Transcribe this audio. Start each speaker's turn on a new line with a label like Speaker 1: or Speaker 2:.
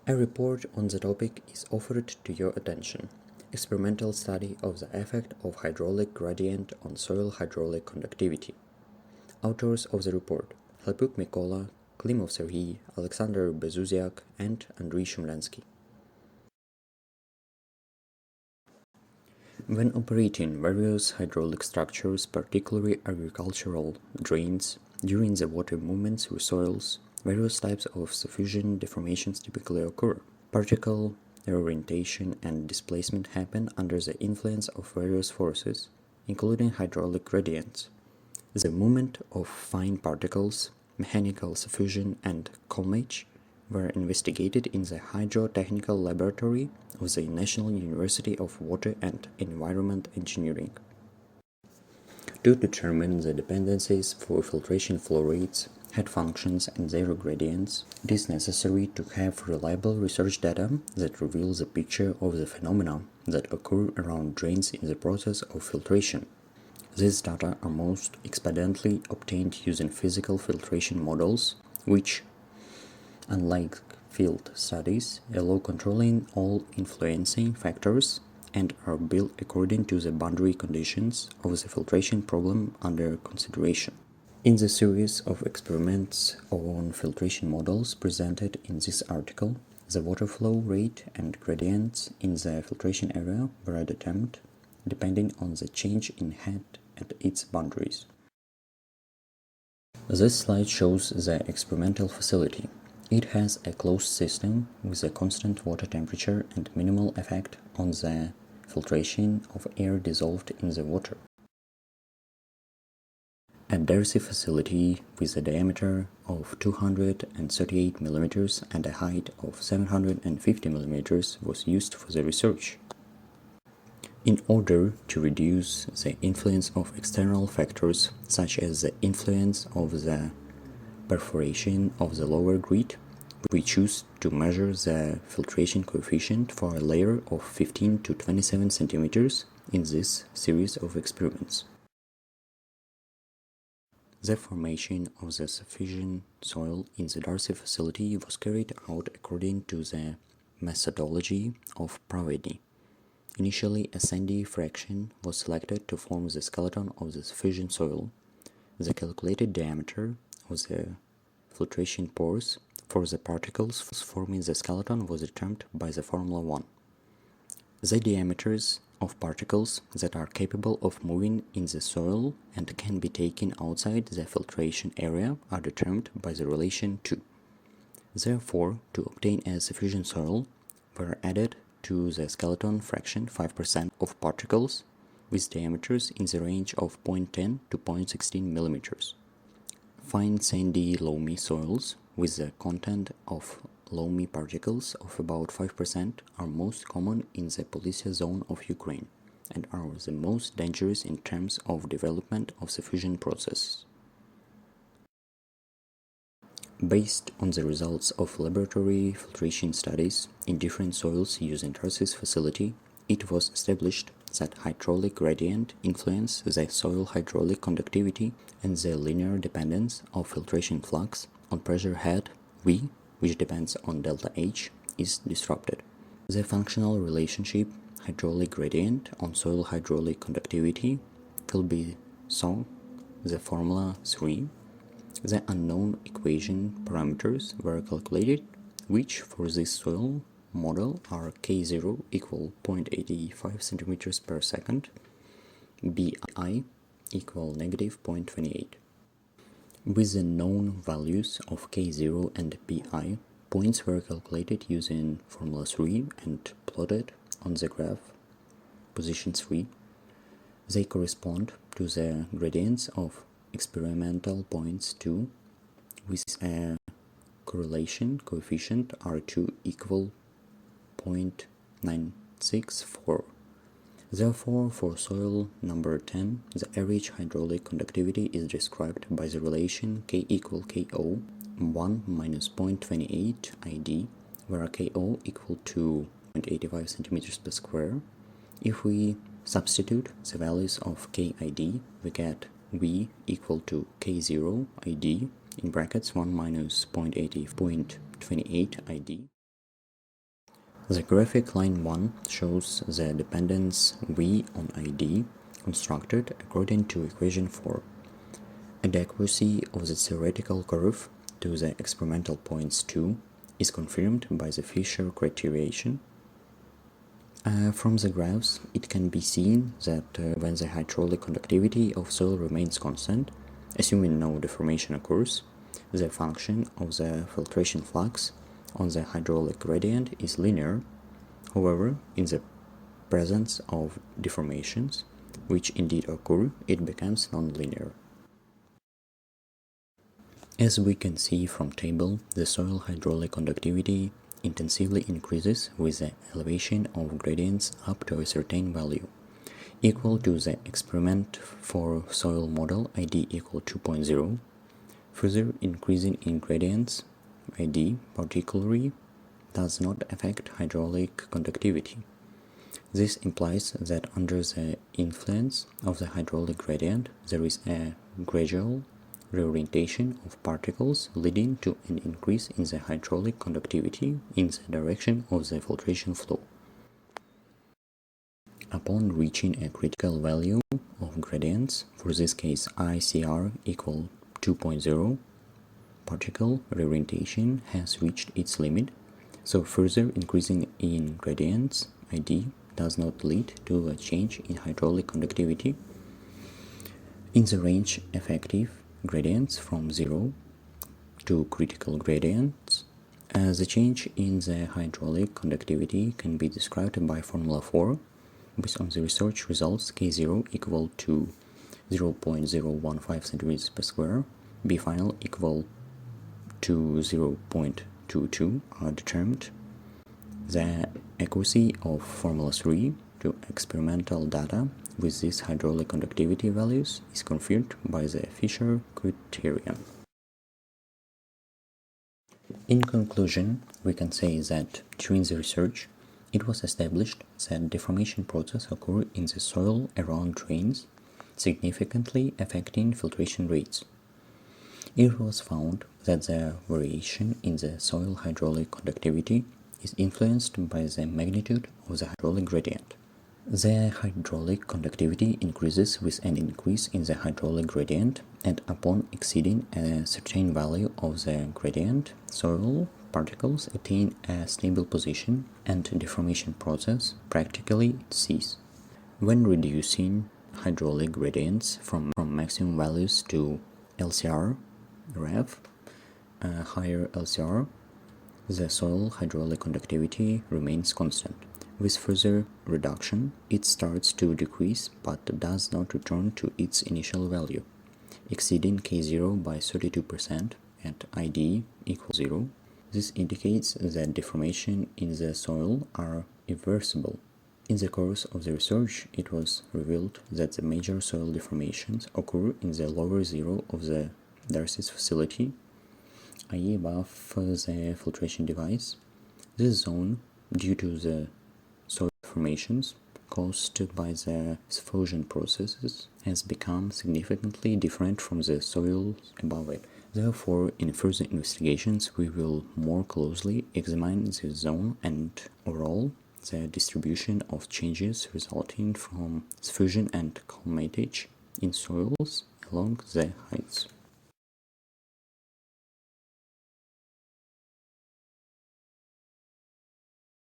Speaker 1: A report on the topic is offered to your attention. Experimental study of the effect of hydraulic gradient on soil hydraulic conductivity. Authors of the report: Khlapuk Mykola, Klimov Serhii, Alexander Bezusiak, and Andriy Shumlyanskyy. When operating various hydraulic structures, particularly agricultural drains, during the water movements through soils, various types of suffusion deformations typically occur. Particle reorientation and displacement happen under the influence of various forces, including hydraulic gradients. The movement of fine particles, mechanical suffusion, and colmage were investigated in the Hydrotechnical Laboratory of the National University of Water and Environment Engineering. To determine the dependencies for filtration flow rates, head functions, and their gradients, it is necessary to have reliable research data that reveals a picture of the phenomena that occur around drains in the process of filtration. These data are most expediently obtained using physical filtration models, which, unlike field studies, allow controlling all influencing factors and are built according to the boundary conditions of the filtration problem under consideration. In the series of experiments on filtration models presented in this article, the water flow rate and gradients in the filtration area were determined depending on the change in head at its boundaries. This slide shows the experimental facility. It has a closed system with a constant water temperature and minimal effect on the filtration of air dissolved in the water. A Darcy facility with a diameter of 238 mm and a height of 750 mm was used for the research. In order to reduce the influence of external factors, such as the influence of the perforation of the lower grid, we choose to measure the filtration coefficient for a layer of 15 to 27 cm in this series of experiments. The formation of the suffusion soil in the Darcy facility was carried out according to the methodology of Pravedi. Initially, a sandy fraction was selected to form the skeleton of the suffusion soil. The calculated diameter of the filtration pores for the particles forming the skeleton was determined by the Formula 1. The diameters of particles that are capable of moving in the soil and can be taken outside the filtration area are determined by the relation 2. Therefore, to obtain a suffusion soil, were added to the skeleton fraction 5% of particles with diameters in the range of 0.10 to 0.16 mm. Fine sandy loamy soils with the content of loamy particles of about 5% are most common in the Polisia zone of Ukraine and are the most dangerous in terms of development of suffusion processes. Based on the results of laboratory filtration studies in different soils using Darcy's facility, it was established that hydraulic gradient influence the soil hydraulic conductivity and the linear dependence of filtration flux on pressure head V, which depends on delta H, is disrupted. The functional relationship hydraulic gradient on soil hydraulic conductivity will be so the formula 3. The unknown equation parameters were calculated, which for this soil model are K0 equal 0.85 cm per second, Bi equal negative 0.28. With the known values of K0 and Bi, points were calculated using Formula 3 and plotted on the graph position 3. They correspond to the gradients of experimental points 2 with a correlation coefficient R2 equal 0.964. Therefore, for soil number 10, the average hydraulic conductivity is described by the relation K equal KO 1 minus 0.28 ID, where KO equal to 0.85 cm per square. If we substitute the values of KID, we get V equal to K0 ID in brackets 1 minus 0.28 ID The graphic line 1 shows the dependence V on ID constructed according to equation 4. Adequacy of the theoretical curve to the experimental points 2 is confirmed by the Fisher criterion. From the graphs, it can be seen that when the hydraulic conductivity of soil remains constant, assuming no deformation occurs, the function of the filtration flux on the hydraulic gradient is linear. However, in the presence of deformations, which indeed occur, it becomes nonlinear. As we can see from table, the soil hydraulic conductivity intensively increases with the elevation of gradients up to a certain value, equal to the experiment for soil model ID equal 2.0. Further increasing in gradients, ID particularly, does not affect hydraulic conductivity. This implies that under the influence of the hydraulic gradient, there is a gradual reorientation of particles leading to an increase in the hydraulic conductivity in the direction of the filtration flow. Upon reaching a critical value of gradients, for this case ICR equal 2.0, particle reorientation has reached its limit, so further increasing in gradients, ID, does not lead to a change in hydraulic conductivity. In the range effective gradients from 0 to critical gradients, the change in the hydraulic conductivity can be described by formula 4. Based on the research results, K0 equal to 0.015 centimeters per square, B final equal to 0.22 are determined. The accuracy of formula 3 to experimental data with these hydraulic conductivity values is confirmed by the Fisher criterion. In conclusion, we can say that during the research, it was established that deformation processes occur in the soil around drains, significantly affecting filtration rates. It was found that the variation in the soil hydraulic conductivity is influenced by the magnitude of the hydraulic gradient. The hydraulic conductivity increases with an increase in the hydraulic gradient, and upon exceeding a certain value of the gradient, soil particles attain a stable position and deformation process practically cease. When reducing hydraulic gradients from maximum values to LCR, REV, higher LCR, the soil hydraulic conductivity remains constant. With further reduction, it starts to decrease but does not return to its initial value, exceeding K0 by 32% at ID equals 0. This indicates that deformation in the soil are irreversible. In the course of the research, it was revealed that the major soil deformations occur in the lower zero of the Darcy's facility, i.e. above the filtration device. This zone, due to the soil deformations caused by the diffusion processes, has become significantly different from the soils above it. Therefore, in further investigations, we will more closely examine this zone and overall the distribution of changes resulting from diffusion and climatage in soils along the heights.